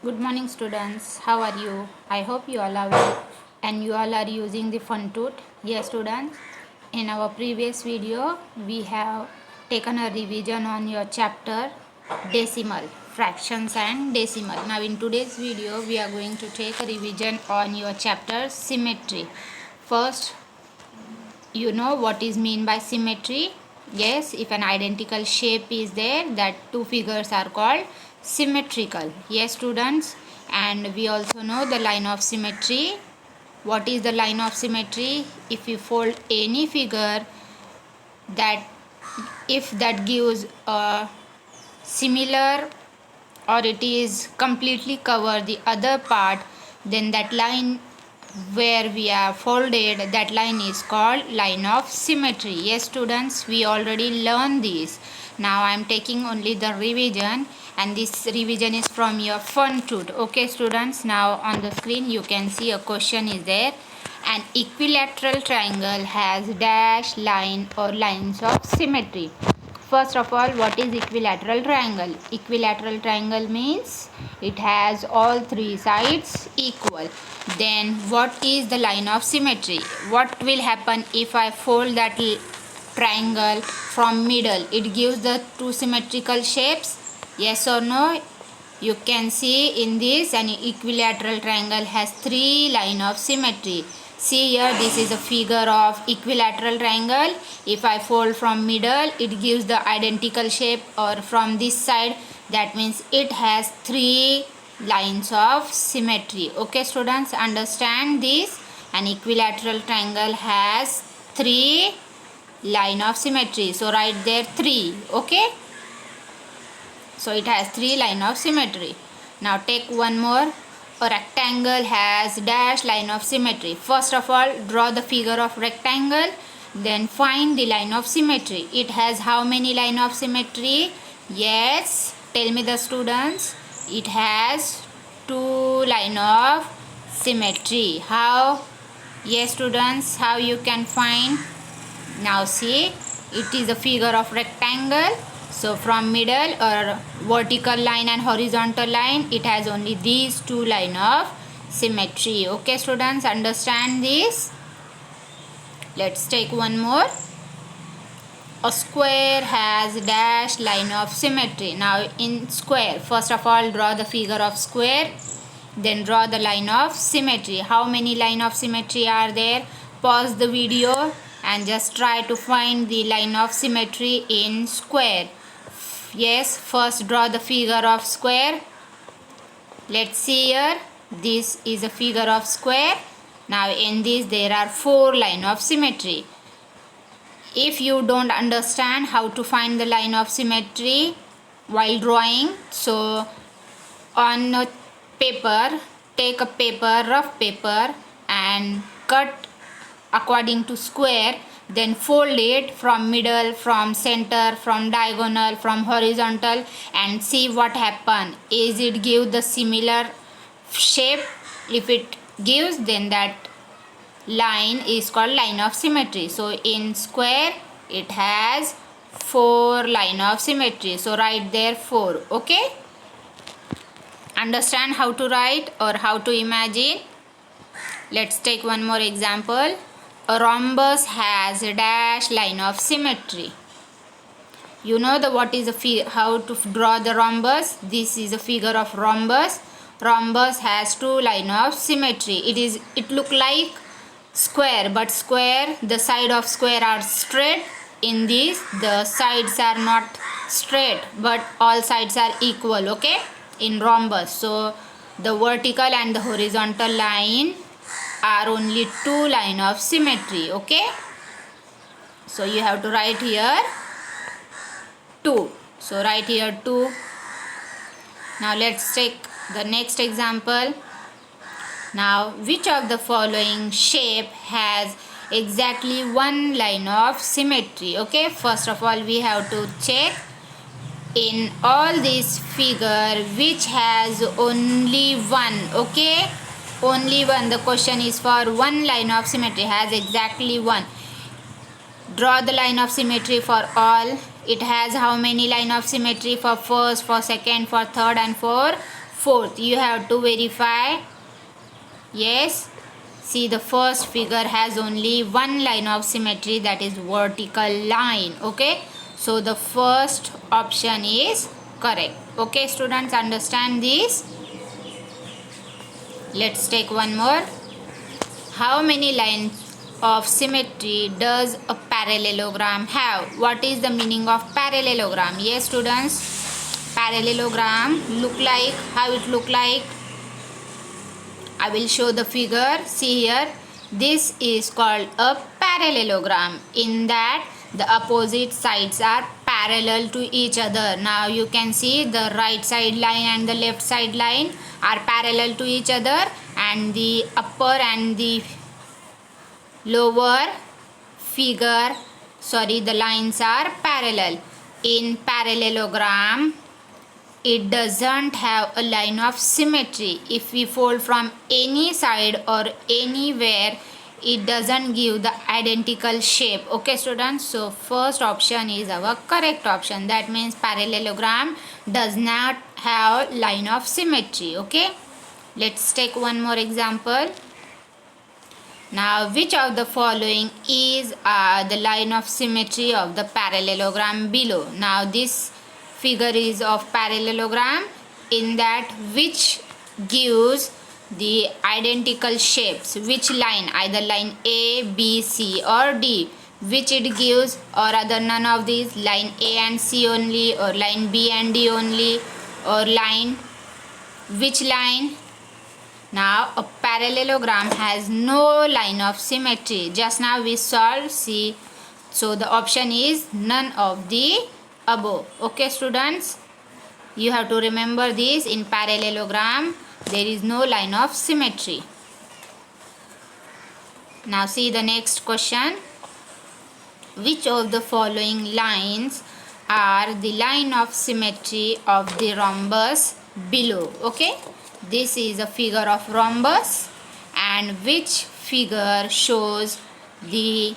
Good morning, students. How are you? I hope you all are well and you all are using the FunToot. Yes, students. In our previous video, we have taken a revision on your chapter decimal, fractions and decimal. Now, in today's video, we are going to take a revision on your chapter symmetry. First, you know what is mean by symmetry. Yes, if an identical shape is there, that two figures are called symmetrical. Yes, students. And we also know the line of symmetry. What is the line of symmetry? If you fold any figure, that if that gives a similar or it is completely cover the other part, then that line where we are folded, that line is called line of symmetry. Yes, students, we already learned this. Now I am taking only the revision, and this revision is from your FunToot. Okay, students, now on the screen you can see a question is there. An equilateral triangle has dash line or lines of symmetry. First of all, what is equilateral triangle? Equilateral triangle means it has all three sides equal. Then what is the line of symmetry? What will happen if I fold that triangle from middle? It gives the two symmetrical shapes. Yes or no? You can see in this an equilateral triangle has three line of symmetry. See here, this is a figure of equilateral triangle. If I fold from middle, it gives the identical shape, or from this side, that means it has three lines of symmetry. Okay, students, understand this. An equilateral triangle has three line of symmetry. So write there 3. Okay. So it has three line of symmetry. Now take one more. A rectangle has dash line of symmetry. First of all, draw the figure of rectangle. Then find the line of symmetry. It has how many line of symmetry? Yes, tell me the students. It has 2 line of symmetry. How? Yes, students, how you can find? Now see, it is a figure of rectangle. So from middle or vertical line and horizontal line, it has only these 2 line of symmetry. Okay, students, understand this. Let's take one more. A square has dash line of symmetry. Now in square, first of all draw the figure of square, then draw the line of symmetry. How many line of symmetry are there? Pause the video and just try to find the line of symmetry in square. Yes, first draw the figure of square. Let's see here. This is a figure of square. Now in this there are 4 line of symmetry. If you don't understand how to find the line of symmetry while drawing, so on a paper, take a paper, rough paper, and cut according to square, then fold it from middle, from center, from diagonal, from horizontal, and see what happen. Is it give the similar shape? If it gives, then that line is called line of symmetry. So in square it has 4 line of symmetry. So write there 4. Okay, understand how to write or how to imagine? Let's take one more example. A rhombus has a dash line of symmetry. You know the what is the how to draw the rhombus? This is a figure of rhombus. Rhombus has 2 line of symmetry. It look like square, but square, the side of square are straight. In this, the sides are not straight, but all sides are equal. Okay, in rhombus. So the vertical and the horizontal line are only 2 line of symmetry. Okay, so you have to write here 2. So write here 2. Now let's take the next example. Now which of the following shape has exactly 1 line of symmetry? Okay, first of all we have to check in all this figure which has only 1. Okay, only 1. The question is for 1 line of symmetry, has exactly 1. Draw the line of symmetry for all. It has how many line of symmetry? For first, for second, for third, and for fourth. You have to verify. Yes. See, the first figure has only one line of symmetry, that is vertical line. Okay. So the first option is correct. Okay, students, understand this? Let's take one more. How many lines of symmetry does a parallelogram have? What is the meaning of parallelogram? Yes, students, parallelogram look like, how it look like? I will show the figure. See here, this is called a parallelogram, in that the opposite sides are parallel to each other. Now you can see the right side line and the left side line are parallel to each other, and the upper and the lower figure, the lines are parallel. In parallelogram, it doesn't have a line of symmetry. If we fold from any side or anywhere, it doesn't give the identical shape. Okay, students, so first option is our correct option. That means parallelogram does not have line of symmetry. Okay, let's take one more example. Now, which of the following is the line of symmetry of the parallelogram below? Now, this figure is of parallelogram, in that which gives the identical shapes, which line, either line A, B, C or D, which it gives, or other none of these, line A and C only, or line B and D only, or line, which line? Now a parallelogram has no line of symmetry. Just now we solved C, so the option is none of the above. Okay, students, you have to remember this. In parallelogram there is no line of symmetry. Now see the next question. Which of the following lines are the line of symmetry of the rhombus below? Okay, this is a figure of rhombus, and which figure shows the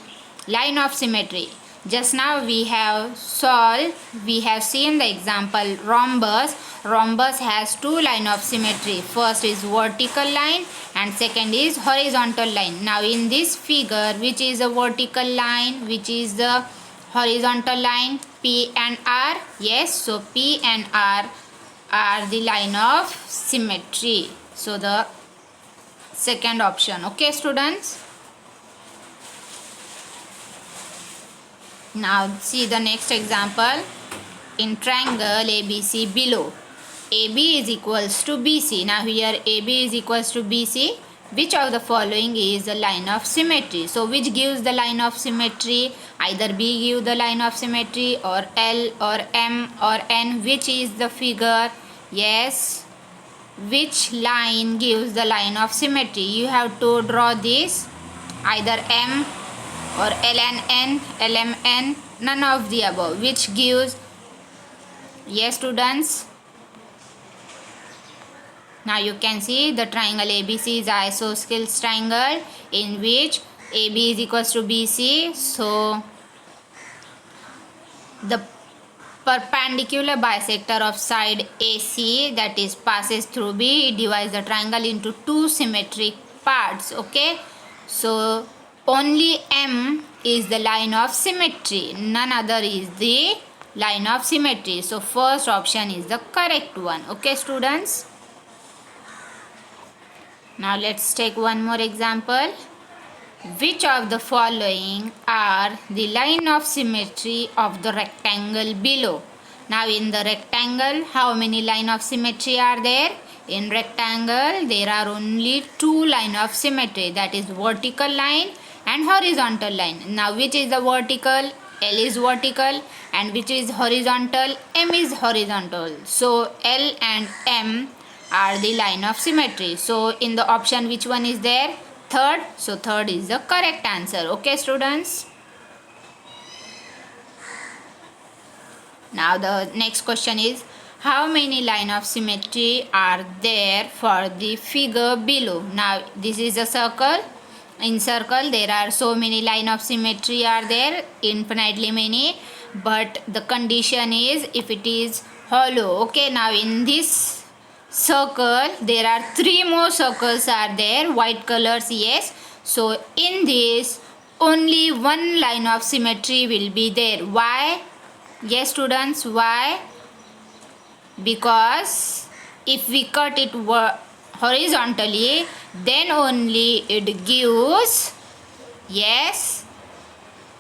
line of symmetry? Just now we have solved, we have seen the example rhombus. Rhombus has two line of symmetry. First is vertical line and second is horizontal line. Now in this figure, which is a vertical line, which is the horizontal line? P and R. Yes, so P and R are the line of symmetry. So the second option. Okay, students. Now see the next example. In triangle ABC below, AB is equals to BC. Now here AB is equals to BC. Which of the following is the line of symmetry? So which gives the line of symmetry? Either B give the line of symmetry, or L or M or N. Which is the figure? Yes, which line gives the line of symmetry? You have to draw this, either M or LNN, LMN, none of the above. Which gives? Yes, students. Now you can see the triangle ABC is isosceles triangle, in which AB is equals to BC. So the perpendicular bisector of side AC, that is passes through B, it divides the triangle into two symmetric parts. Okay, so only M is the line of symmetry, none other is the line of symmetry. So first option is the correct one. Okay, students. Now let's take one more example. Which of the following are the line of symmetry of the rectangle below? Now in the rectangle, how many line of symmetry are there? In rectangle, there are only two line of symmetry, that is vertical line and horizontal line. Now which is the vertical? L is vertical, and which is horizontal? M is horizontal. So L and M are the line of symmetry. So in the option, which one is there? Third. So third is the correct answer. Okay, students. Now the next question is, how many line of symmetry are there for the figure below? Now this is a circle. In circle there are so many line of symmetry are there, infinitely many, but the condition is if it is hollow. Okay, now in this circle, there are 3 more circles are there, white colors, yes. So in this only one line of symmetry will be there. Why? Yes students, why? Because if we cut it horizontally, then only it gives, yes,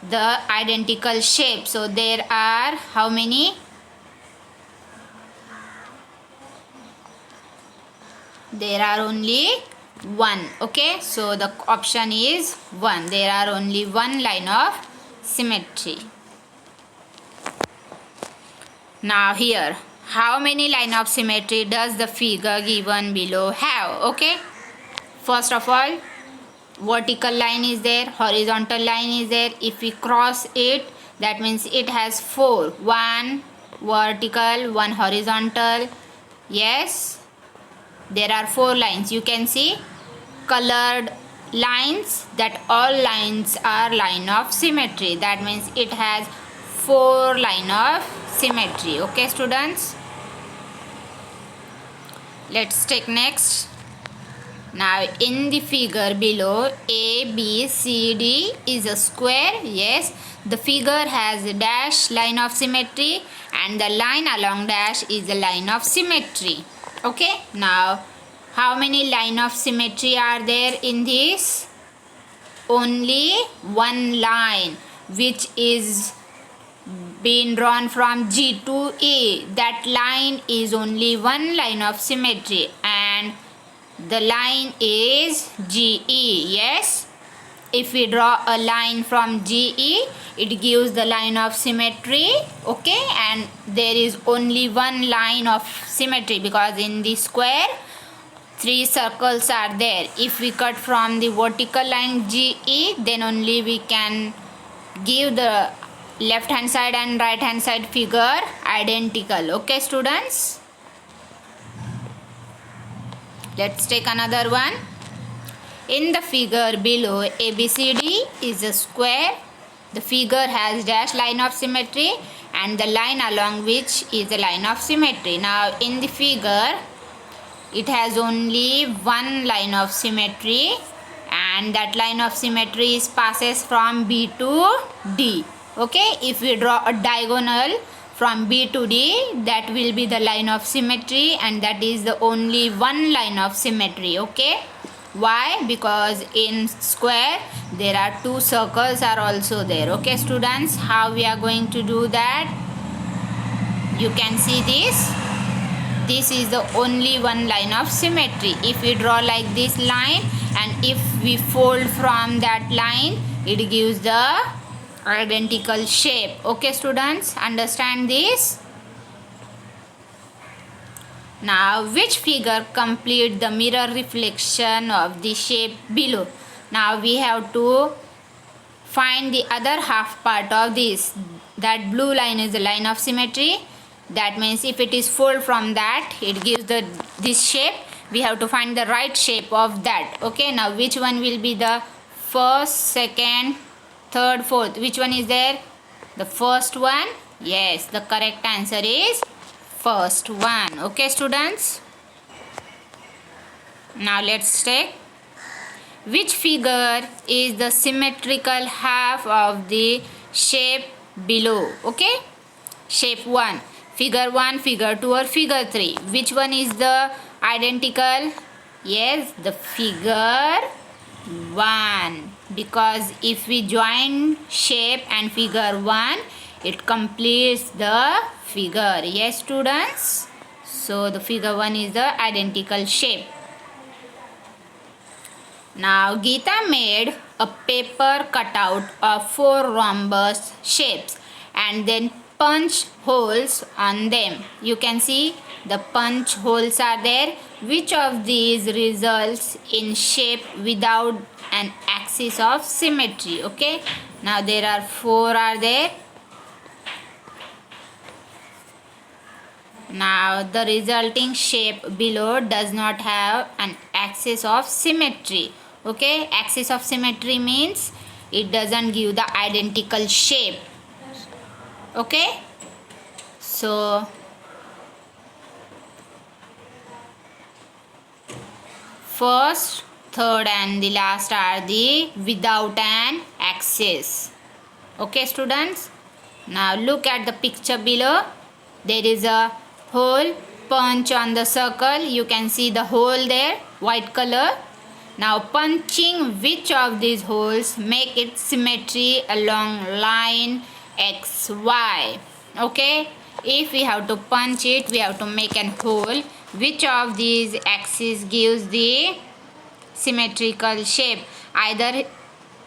the identical shape. So there are how many? There are only one. Okay, so the option is 1. There are only one line of symmetry. Now here, how many line of symmetry does the figure given below have? Okay, first of all, vertical line is there, horizontal line is there. If we cross it, that means it has 4. 1 vertical, 1 horizontal. Yes, there are 4 lines. You can see colored lines, that all lines are line of symmetry. That means it has 4 line of symmetry. Okay students, let's take next. Now in the figure below, A, B, C, D is a square. Yes, the figure has a dash line of symmetry and the line along dash is a line of symmetry. Okay, now how many line of symmetry are there in this? Only one line, which is been drawn from G to A. That line is only one line of symmetry and the line is GE. Yes, if we draw a line from GE, it gives the line of symmetry. Okay, and there is only one line of symmetry because in the square 3 circles are there. If we cut from the vertical line GE, then only we can give the left hand side and right hand side figure identical. Okay students, let's take another one. In the figure below, ABCD is a square. The figure has dash line of symmetry and the line along which is a line of symmetry. Now in the figure, it has only one line of symmetry and that line of symmetry passes from B to D. Okay, if we draw a diagonal from B to D, that will be the line of symmetry and that is the only one line of symmetry. Okay, why? Because in square there are 2 circles are also there. Okay students, how we are going to do that? You can see this is the only one line of symmetry. If we draw like this line and if we fold from that line, it gives the identical shape. Okay students, understand this? Now which figure complete the mirror reflection of the shape below? Now we have to find the other half part of this. That blue line is the line of symmetry. That means if it is fold from that, it gives this shape. We have to find the right shape of that. Okay, now which one will be the first, second, third, fourth? Which one is there? The first one. Yes, the correct answer is first one. Okay students, now let's take which figure is the symmetrical half of the shape below. Okay, shape 1, figure 1, figure 2 or figure 3. Which one is the identical? Yes, the figure 1, because if we join shape and figure 1, it completes the figure. Yes students, so the figure 1 is the identical shape. Now Geeta made a paper cutout of 4 rhombus shapes and then punch holes on them. You can see the punch holes are there. Which of these results in shape without an axis of symmetry? Okay, now there are 4 are there. Now the resulting shape below does not have an axis of symmetry. Okay, axis of symmetry means it doesn't give the identical shape. Okay, so first, third and the last are the without an axis. Okay students, now look at the picture below. There is a hole punch on the circle. You can see the hole there, white color. Now punching which of these holes make it symmetry along line XY. Okay, if we have to punch it, we have to make an hole. Which of these axes gives the symmetrical shape? Either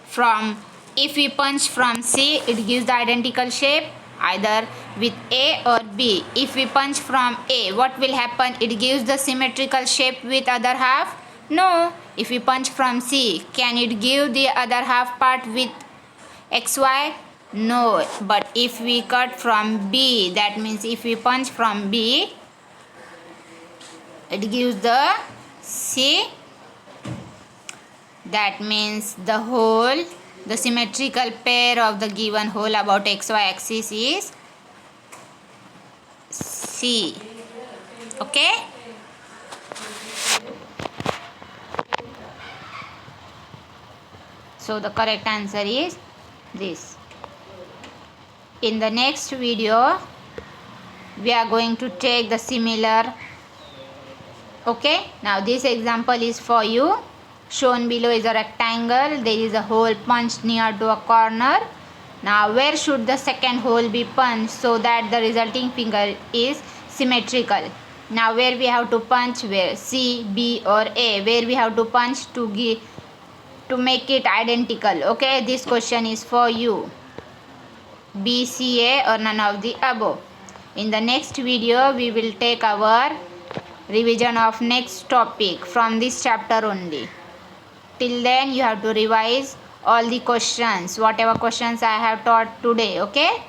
from, if we punch from C, it gives the identical shape, either with A or B. If we punch from A, what will happen? It gives the symmetrical shape with other half? No. If we punch from C, can it give the other half part with XY? No. But if we cut from B, that means if we punch from B, it gives the C. That means the hole, the symmetrical pair of the given hole about XY axis is C. Okay? So the correct answer is this. In the next video, we are going to take the similar. Okay, now this example is for you. Shown below is a rectangle. There is a hole punched near to a corner. Now where should the second hole be punched so that the resulting figure is symmetrical? Now where we have to punch? Where? C, B or A? Where we have to punch to make it identical? Okay, this question is for you. B, C, A or none of the above. In the next video, we will take our revision of next topic from this chapter only. Till then, you have to revise all the questions, whatever questions I have taught today. Okay.